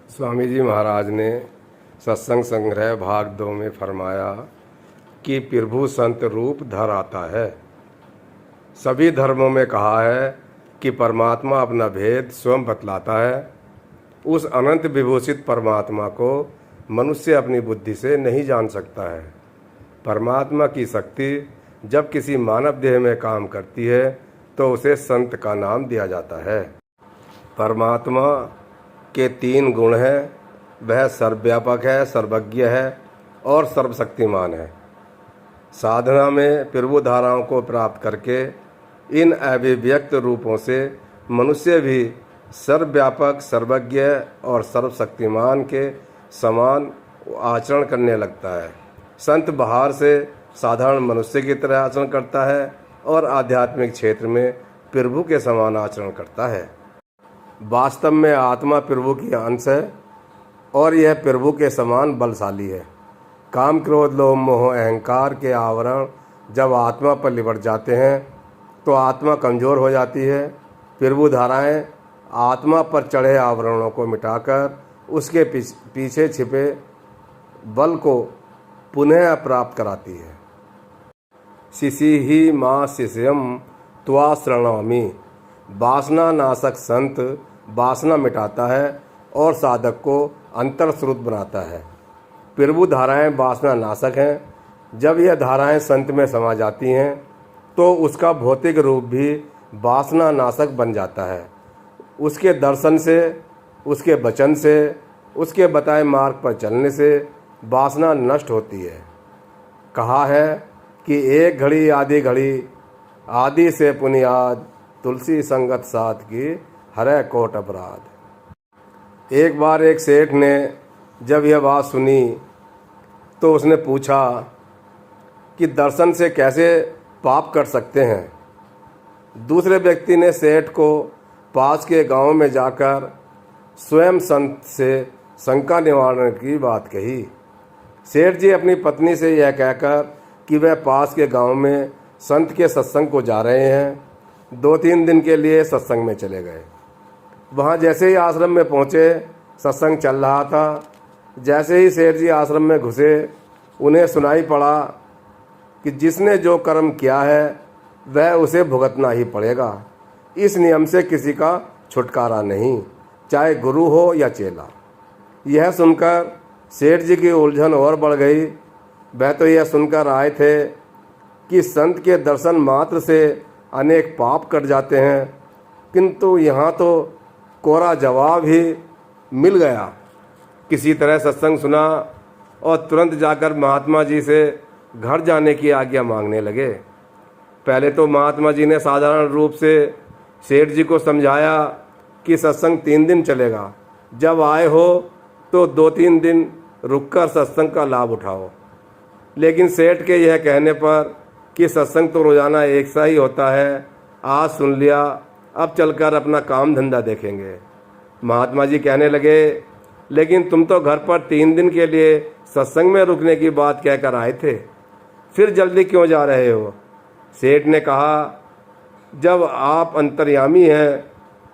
स्वामी जी महाराज ने सत्संग संग्रह भाग 2 में फरमाया कि प्रभु संत रूप धर आता है। सभी धर्मों में कहा है कि परमात्मा अपना भेद स्वयं बतलाता है। उस अनंत विभूषित परमात्मा को मनुष्य अपनी बुद्धि से नहीं जान सकता है। परमात्मा की शक्ति जब किसी मानव देह में काम करती है तो उसे संत का नाम दिया जाता है। परमात्मा के 3 गुण हैं, वह सर्वव्यापक है, सर्वज्ञ है और सर्वशक्तिमान है। साधना में प्रभु धाराओं को प्राप्त करके इन अभिव्यक्त रूपों से मनुष्य भी सर्वव्यापक, सर्वज्ञ और सर्वशक्तिमान के समान आचरण करने लगता है। संत बाहर से साधारण मनुष्य की तरह आचरण करता है और आध्यात्मिक क्षेत्र में प्रभु के समान आचरण करता है। वास्तव में आत्मा प्रभु की अंश है और यह प्रभु के समान बलशाली है। काम, क्रोध, लोभ, मोह, अहंकार के आवरण जब आत्मा पर लिपट जाते हैं तो आत्मा कमज़ोर हो जाती है। प्रभु धाराएं आत्मा पर चढ़े आवरणों को मिटाकर उसके पीछे छिपे बल को पुनः प्राप्त कराती है। शिशि ही माँ शिष्यम त्वा शृणोमि। वासना नाशक संत वासना मिटाता है और साधक को अंतर्श्रुत बनाता है। प्रभु धाराएं वासना नाशक हैं। जब यह धाराएं संत में समा जाती हैं तो उसका भौतिक रूप भी वासना नाशक बन जाता है। उसके दर्शन से, उसके वचन से, उसके बताए मार्ग पर चलने से वासना नष्ट होती है। कहा है कि एक घड़ी आधी घड़ी आदि से पुनियाद, तुलसी संगत साथ की हरै कोट अपराध। एक बार एक सेठ ने जब यह बात सुनी तो उसने पूछा कि दर्शन से कैसे पाप कर सकते हैं। दूसरे व्यक्ति ने सेठ को पास के गांव में जाकर स्वयं संत से शंका निवारण की बात कही। सेठ जी अपनी पत्नी से यह कहकर कि वह पास के गांव में संत के सत्संग को जा रहे हैं, 2-3 दिन के लिए सत्संग में चले गए। वहाँ जैसे ही आश्रम में पहुँचे, सत्संग चल रहा था। जैसे ही सेठ जी आश्रम में घुसे, उन्हें सुनाई पड़ा कि जिसने जो कर्म किया है वह उसे भुगतना ही पड़ेगा। इस नियम से किसी का छुटकारा नहीं, चाहे गुरु हो या चेला। यह सुनकर सेठ जी की उलझन और बढ़ गई। वह तो यह सुनकर आए थे कि संत के दर्शन मात्र से अनेक पाप कट जाते हैं, किंतु यहाँ तो कोरा जवाब ही मिल गया। किसी तरह सत्संग सुना और तुरंत जाकर महात्मा जी से घर जाने की आज्ञा मांगने लगे। पहले तो महात्मा जी ने साधारण रूप से सेठ जी को समझाया कि सत्संग 3 दिन चलेगा, जब आए हो तो 2-3 दिन रुककर सत्संग का लाभ उठाओ। लेकिन सेठ के यह कहने पर कि सत्संग तो रोज़ाना एक सा ही होता है, आज सुन लिया, अब चलकर अपना काम धंधा देखेंगे। महात्मा जी कहने लगे, लेकिन तुम तो घर पर 3 दिन के लिए सत्संग में रुकने की बात कहकर आए थे, फिर जल्दी क्यों जा रहे हो? सेठ ने कहा, जब आप अंतर्यामी हैं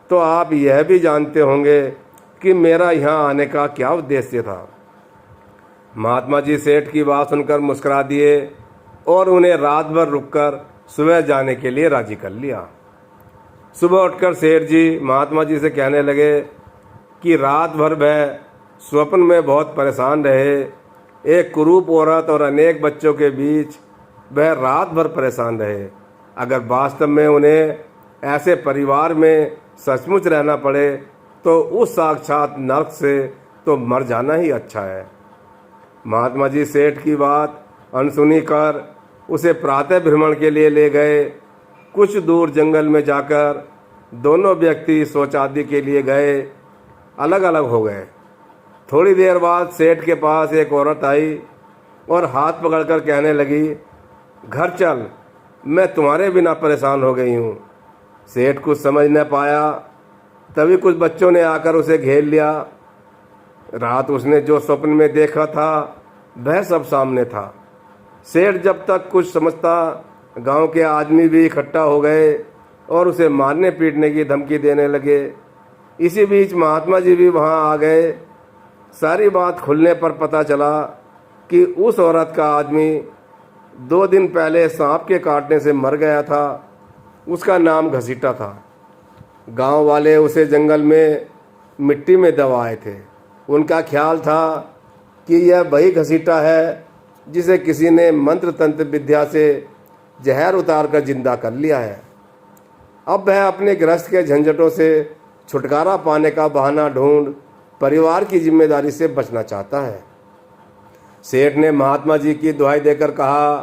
तो आप यह भी जानते होंगे कि मेरा यहाँ आने का क्या उद्देश्य था। महात्मा जी सेठ की बात सुनकर मुस्कुरा दिए और उन्हें रात भर रुककर सुबह जाने के लिए राजी कर लिया। सुबह उठकर सेठ जी महात्मा जी से कहने लगे कि रात भर वह स्वप्न में बहुत परेशान रहे। एक कुरूप औरत और अनेक बच्चों के बीच वह रात भर परेशान रहे। अगर वास्तव में उन्हें ऐसे परिवार में सचमुच रहना पड़े तो उस साक्षात नर्क से तो मर जाना ही अच्छा है। महात्मा जी सेठ की बात अनसुनी कर उसे प्रातः भ्रमण के लिए ले गए। कुछ दूर जंगल में जाकर दोनों व्यक्ति शौचादि के लिए गए, अलग अलग हो गए। थोड़ी देर बाद सेठ के पास एक औरत आई और हाथ पकड़कर कहने लगी, घर चल, मैं तुम्हारे बिना परेशान हो गई हूँ। सेठ कुछ समझ न पाया, तभी कुछ बच्चों ने आकर उसे घेर लिया। रात उसने जो स्वप्न में देखा था वह सब सामने था। सेठ जब तक कुछ समझता, गांव के आदमी भी इकट्ठा हो गए और उसे मारने पीटने की धमकी देने लगे। इसी बीच महात्मा जी भी वहां आ गए सारी बात खुलने पर पता चला कि उस औरत का आदमी 2 दिन पहले सांप के काटने से मर गया था। उसका नाम घसीटा था। गांव वाले उसे जंगल में मिट्टी में दबाए थे। उनका ख्याल था कि यह वही घसीटा है जिसे किसी ने मंत्र तंत्र विद्या से जहर उतार कर जिंदा कर लिया है। अब वह अपने गृहस्थ के झंझटों से छुटकारा पाने का बहाना ढूंढ परिवार की जिम्मेदारी से बचना चाहता है। सेठ ने महात्मा जी की दुहाई देकर कहा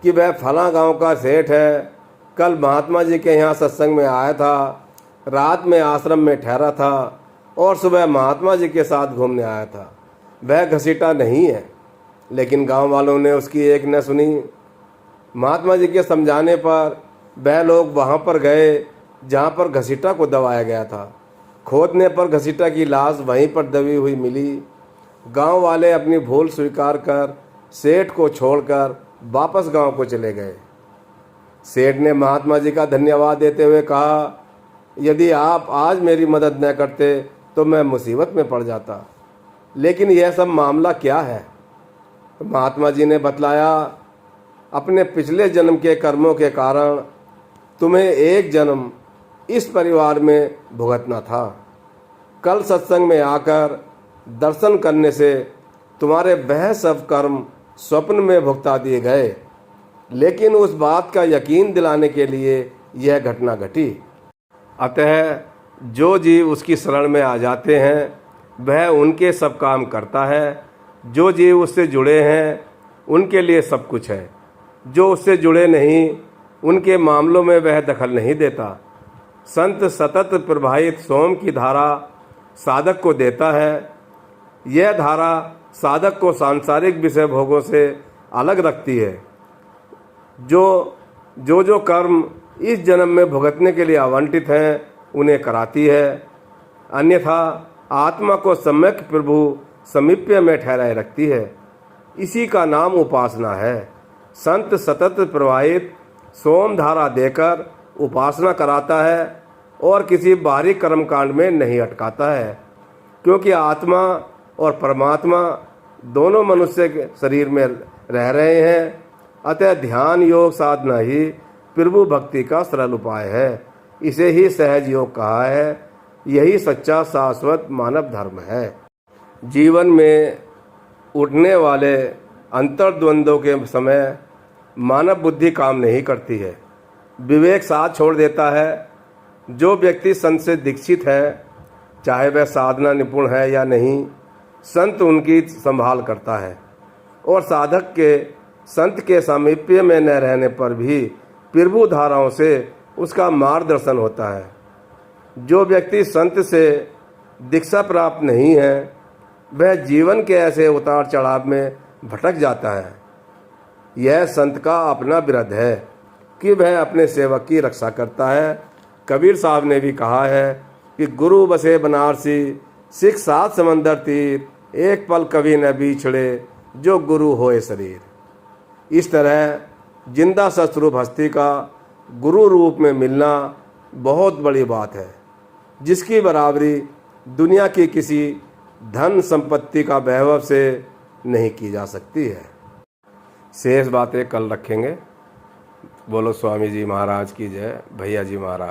कि वह फला गांव का सेठ है, कल महात्मा जी के यहाँ सत्संग में आया था, रात में आश्रम में ठहरा था और सुबह महात्मा जी के साथ घूमने आया था। वह घसीटा नहीं है। लेकिन गांव वालों ने उसकी एक न सुनी। महात्मा जी के समझाने पर वह लोग वहां पर गए जहां पर घसीटा को दबाया गया था। खोदने पर घसीटा की लाश वहीं पर दबी हुई मिली। गांव वाले अपनी भूल स्वीकार कर सेठ को छोड़कर वापस गांव को चले गए। सेठ ने महात्मा जी का धन्यवाद देते हुए कहा, यदि आप आज मेरी मदद न करते तो मैं मुसीबत में पड़ जाता। लेकिन यह सब मामला क्या है? तो महात्मा जी ने बतलाया, अपने पिछले जन्म के कर्मों के कारण तुम्हें एक जन्म इस परिवार में भुगतना था। कल सत्संग में आकर दर्शन करने से तुम्हारे वह सब कर्म स्वप्न में भुगता दिए गए। लेकिन उस बात का यकीन दिलाने के लिए यह घटना घटी। अतः जो जीव उसकी शरण में आ जाते हैं वह उनके सब काम करता है। जो जीव उससे जुड़े हैं उनके लिए सब कुछ है। जो उससे जुड़े नहीं उनके मामलों में वह दखल नहीं देता। संत सतत प्रवाहित सोम की धारा साधक को देता है। यह धारा साधक को सांसारिक विषय भोगों से अलग रखती है। जो कर्म इस जन्म में भुगतने के लिए आवंटित हैं उन्हें कराती है। अन्यथा आत्मा को सम्यक प्रभु समीप्य में ठहराए रखती है। इसी का नाम उपासना है। संत सतत प्रवाहित सोम धारा देकर उपासना कराता है और किसी बाहरी कर्मकांड में नहीं अटकाता है, क्योंकि आत्मा और परमात्मा दोनों मनुष्य के शरीर में रह रहे हैं। अतः ध्यान योग साधना ही प्रभु भक्ति का सरल उपाय है। इसे ही सहज योग कहा है। यही सच्चा शाश्वत मानव धर्म है। जीवन में उठने वाले अंतर्द्वंद्वों के समय मानव बुद्धि काम नहीं करती है। विवेक साथ छोड़ देता है। जो व्यक्ति संत से दीक्षित है, चाहे वह साधना निपुण है या नहीं, संत उनकी संभाल करता है और साधक के संत के सामीप्य में न रहने पर भी प्रभु धाराओं से उसका मार्गदर्शन होता है। जो व्यक्ति संत से दीक्षा प्राप्त नहीं है वह जीवन के ऐसे उतार चढ़ाव में भटक जाता है। यह संत का अपना विरध है कि वह अपने सेवक की रक्षा करता है। कबीर साहब ने भी कहा है कि गुरु बसे बनारसी, सिख सात समंदर तीर, एक पल कभी न बिछड़े जो गुरु होए शरीर। इस तरह जिंदा सस्वरूप हस्ती का गुरु रूप में मिलना बहुत बड़ी बात है, जिसकी बराबरी दुनिया की किसी धन संपत्ति का वैभव से नहीं की जा सकती है। शेष बातें कल रखेंगे। बोलो स्वामी जी महाराज की जय। भैया जी महाराज।